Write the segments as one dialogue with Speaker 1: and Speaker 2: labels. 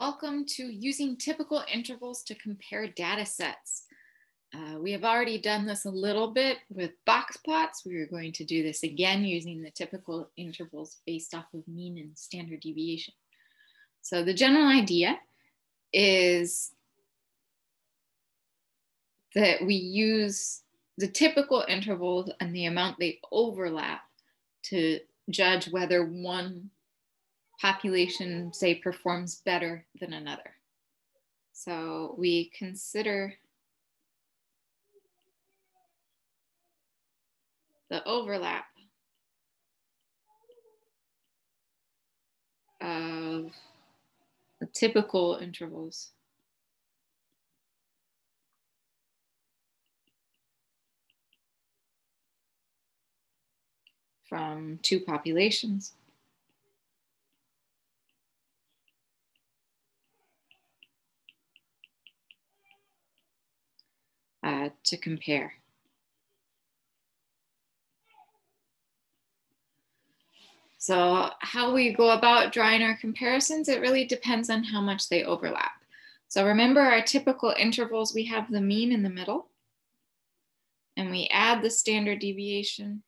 Speaker 1: Welcome to using typical intervals to compare data sets. We have already done this a little bit with box plots. We are going to do this again using the typical intervals based off of mean and standard deviation. So the general idea is that we use the typical intervals and the amount they overlap to judge whether one population, say, performs better than another. So we consider the overlap of the typical intervals from two populations. To compare. So how we go about drawing our comparisons, it really depends on how much they overlap. So remember our typical intervals, we have the mean in the middle, and we add the standard deviation.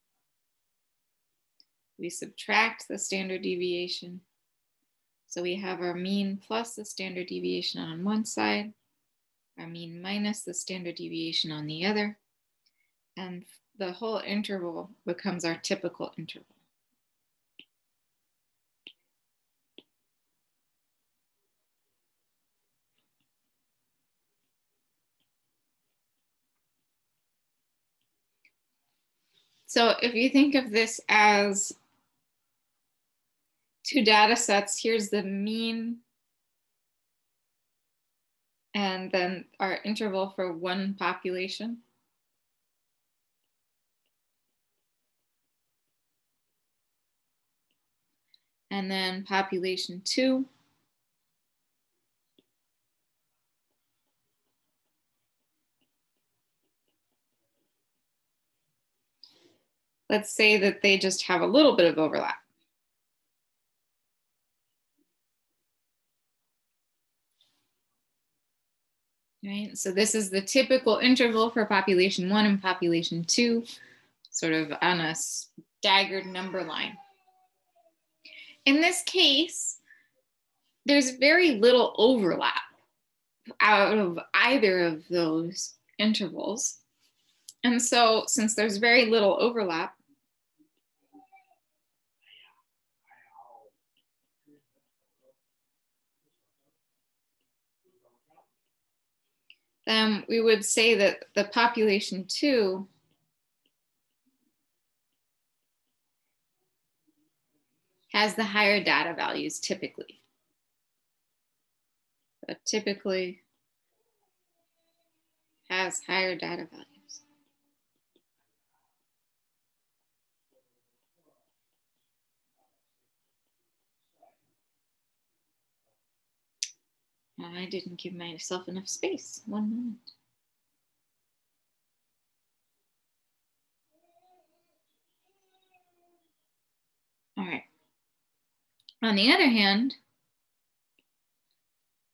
Speaker 1: We subtract the standard deviation. So we have our mean plus the standard deviation on one side, our mean minus the standard deviation on the other, and the whole interval becomes our typical interval. So if you think of this as two data sets, here's the mean and then our interval for one population. And then population 2. Let's say that they just have a little bit of overlap. Right, so this is the typical interval for population 1 and population 2, sort of on a staggered number line. In this case, there's very little overlap out of either of those intervals. And so since there's very little overlap, then we would say that the population 2 has the higher data values typically. But typically has higher data values. I didn't give myself enough space. 1 moment. All right. On the other hand,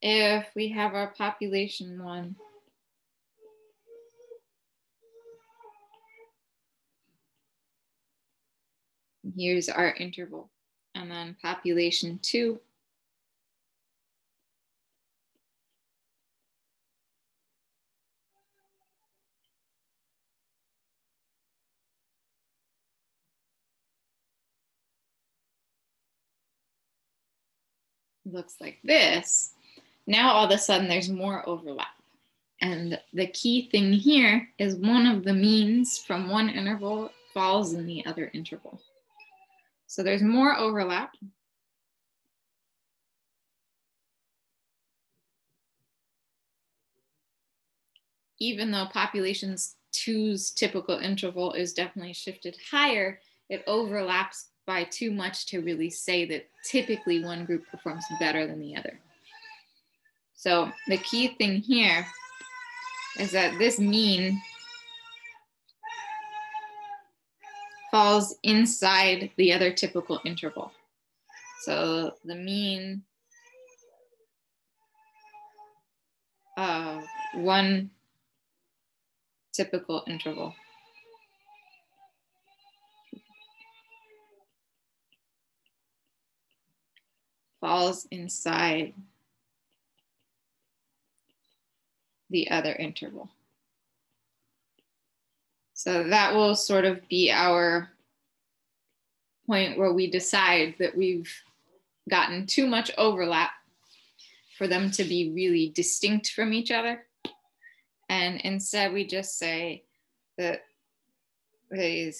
Speaker 1: if we have our population 1, here's our interval, and then population 2, looks like this. Now all of a sudden there's more overlap. And the key thing here is one of the means from one interval falls in the other interval. So there's more overlap. Even though population 2's typical interval is definitely shifted higher, it overlaps by too much to really say that typically one group performs better than the other. So the key thing here is that this mean falls inside the other typical interval. So the mean one typical interval. Falls inside the other interval. So that will sort of be our point where we decide that we've gotten too much overlap for them to be really distinct from each other. And instead we just say that the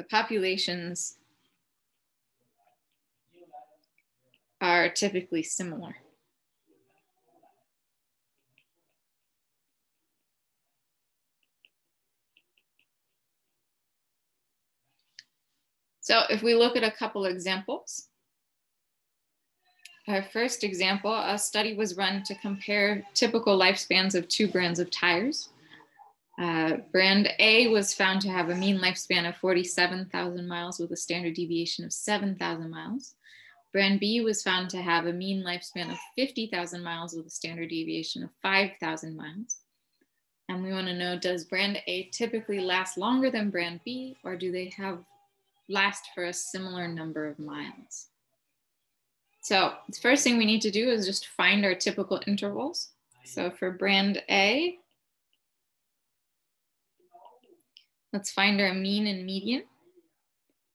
Speaker 1: populations are typically similar. So if we look at a couple examples, our first example, a study was run to compare typical lifespans of two brands of tires. Brand A was found to have a mean lifespan of 47,000 miles with a standard deviation of 7,000 miles. Brand B was found to have a mean lifespan of 50,000 miles with a standard deviation of 5,000 miles. And we want to know, does brand A typically last longer than brand B, or do they last for a similar number of miles? So the first thing we need to do is just find our typical intervals. So for brand A, let's find our mean and median.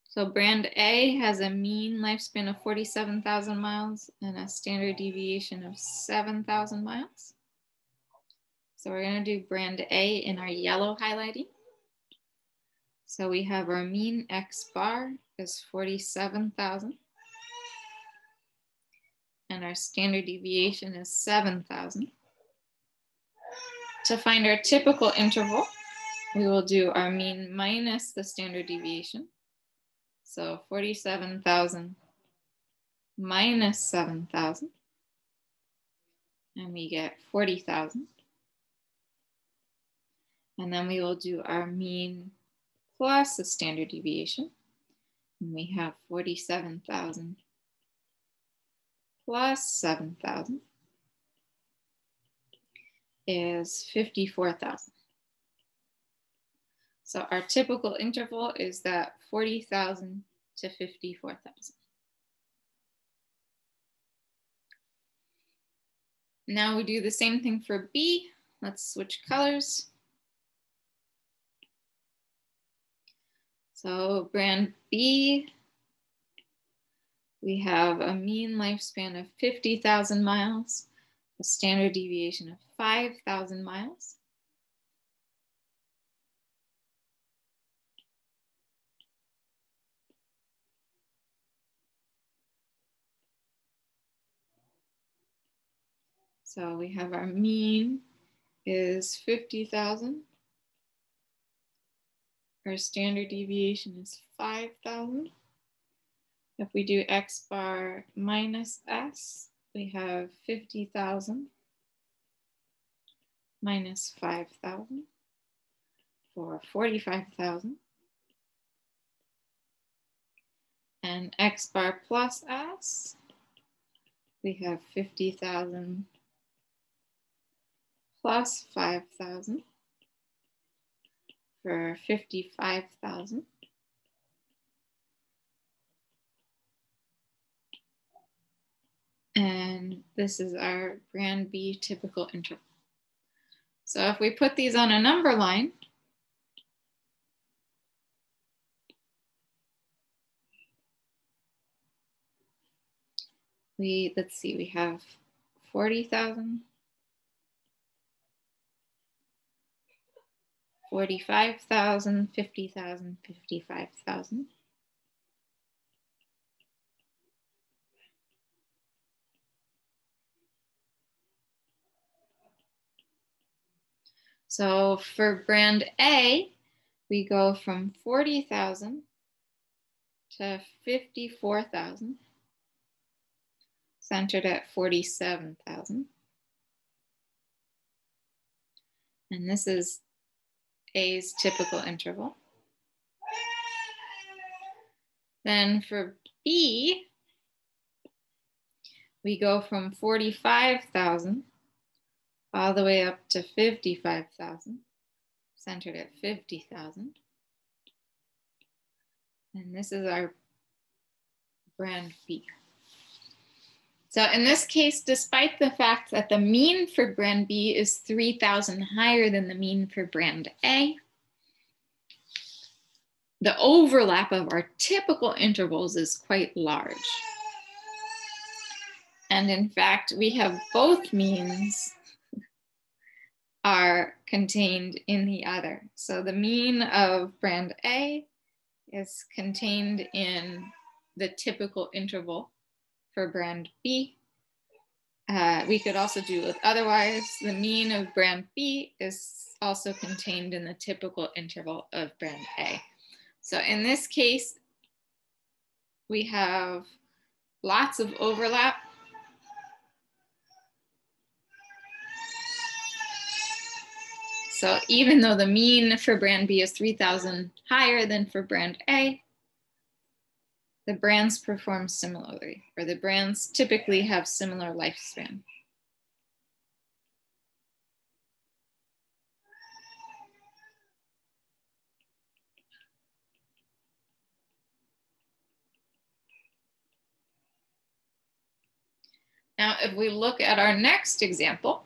Speaker 1: So brand A has a mean lifespan of 47,000 miles and a standard deviation of 7,000 miles. So we're going to do brand A in our yellow highlighting. So we have our mean X bar is 47,000. And our standard deviation is 7,000. To find our typical interval, we will do our mean minus the standard deviation. So 47,000 minus 7,000. And we get 40,000. And then we will do our mean plus the standard deviation. And we have 47,000 plus 7,000 is 54,000. So our typical interval is that 40,000 to 54,000. Now we do the same thing for B. Let's switch colors. So brand B, we have a mean lifespan of 50,000 miles, a standard deviation of 5,000 miles. So we have our mean is 50,000. Our standard deviation is 5,000. If we do X bar minus S, we have 50,000 minus 5,000 for 45,000. And X bar plus S, we have 50,000 plus 5,000 for 55,000. And this is our brand B typical interval. So if we put these on a number line, let's see, we have 40,000, 45,000, 50,000, 55,000. So for brand A, we go from 40,000 to 54,000, centered at 47,000. And this is A's typical interval. Then for B, we go from 45,000 all the way up to 55,000, centered at 50,000. And this is our brand B. So in this case, despite the fact that the mean for brand B is 3,000 higher than the mean for brand A, the overlap of our typical intervals is quite large. And in fact, we have both means are contained in the other. So the mean of brand A is contained in the typical interval for brand B. We could also do it otherwise. The mean of brand B is also contained in the typical interval of brand A. So in this case, we have lots of overlap. So even though the mean for brand B is 3,000 higher than for brand A, the brands perform similarly, or the brands typically have similar lifespan. Now, if we look at our next example,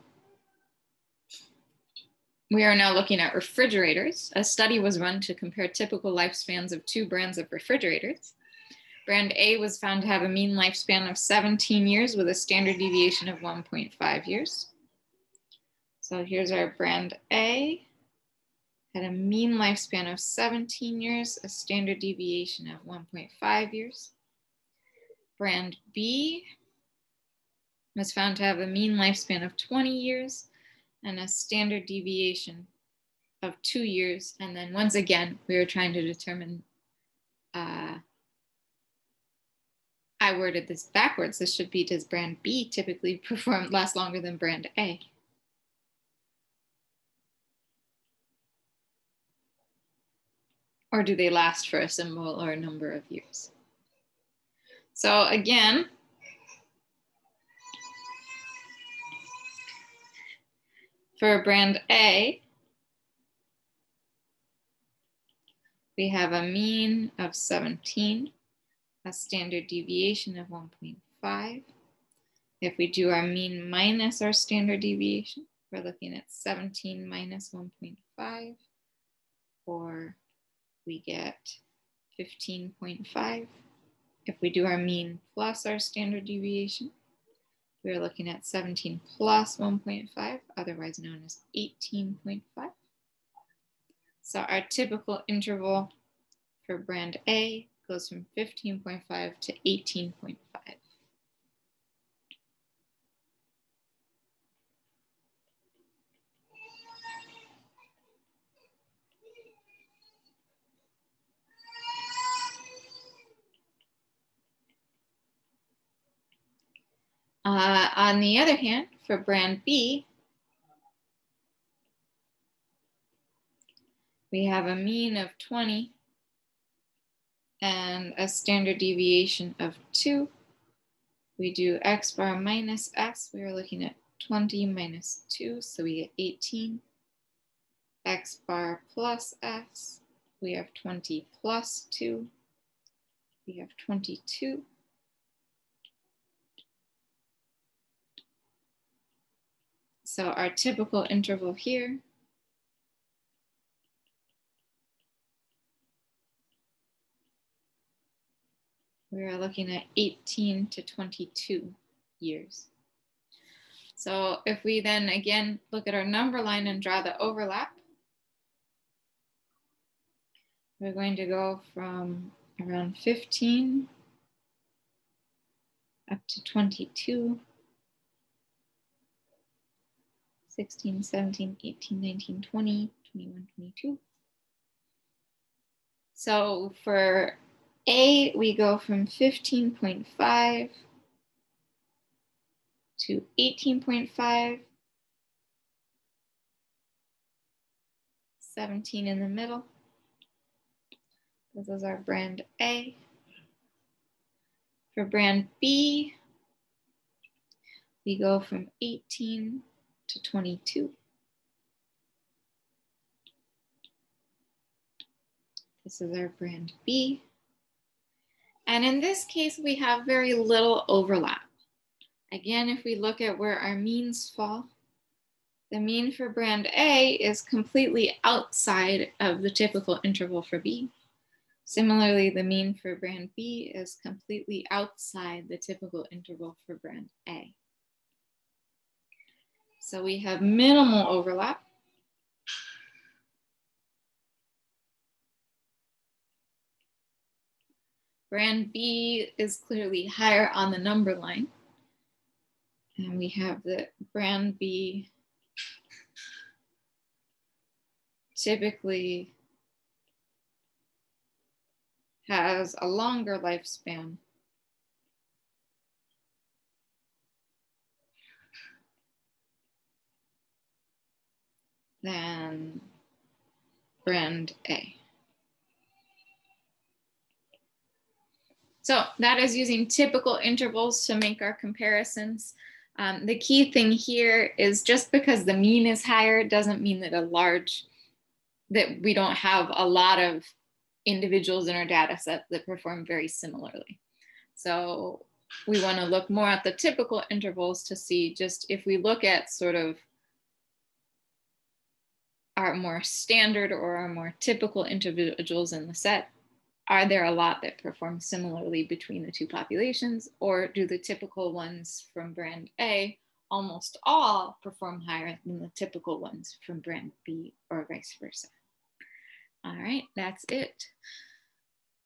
Speaker 1: we are now looking at refrigerators. A study was run to compare typical lifespans of two brands of refrigerators. Brand A was found to have a mean lifespan of 17 years with a standard deviation of 1.5 years. So here's our brand A, had a mean lifespan of 17 years, a standard deviation of 1.5 years. Brand B was found to have a mean lifespan of 20 years and a standard deviation of 2 years. And then once again, we were trying to determine, I worded this backwards. This should be, does brand B typically last longer than brand A? Or do they last for a similar number of years? So again, for brand A, we have a mean of 17, a standard deviation of 1.5. If we do our mean minus our standard deviation, we're looking at 17 minus 1.5, or we get 15.5. If we do our mean plus our standard deviation, we're looking at 17 plus 1.5, otherwise known as 18.5. So our typical interval for brand A goes from 15.5 to 18.5. On the other hand, for brand B, we have a mean of 20 and a standard deviation of 2. We do x bar minus s, we are looking at 20 minus 2, so we get 18. X bar plus s, we have 20 plus 2, we have 22. So our typical interval here we are looking at 18 to 22 years. So if we then again look at our number line and draw the overlap, we're going to go from around 15 up to 22, 16, 17, 18, 19, 20, 21, 22. So for A, we go from 15.5 to 18.5, 17 in the middle. This is our brand A. For brand B, we go from 18 to 22. This is our brand B. And in this case, we have very little overlap. Again, if we look at where our means fall, the mean for brand A is completely outside of the typical interval for B. Similarly, the mean for brand B is completely outside the typical interval for brand A. So we have minimal overlap. Brand B is clearly higher on the number line. And we have the brand B typically has a longer lifespan than brand A. So that is using typical intervals to make our comparisons. The key thing here is just because the mean is higher doesn't mean that we don't have a lot of individuals in our data set that perform very similarly. So we want to look more at the typical intervals to see just if we look at sort of our more standard or our more typical individuals in the set, are there a lot that perform similarly between the two populations, or do the typical ones from brand A almost all perform higher than the typical ones from brand B or vice versa? All right, that's it.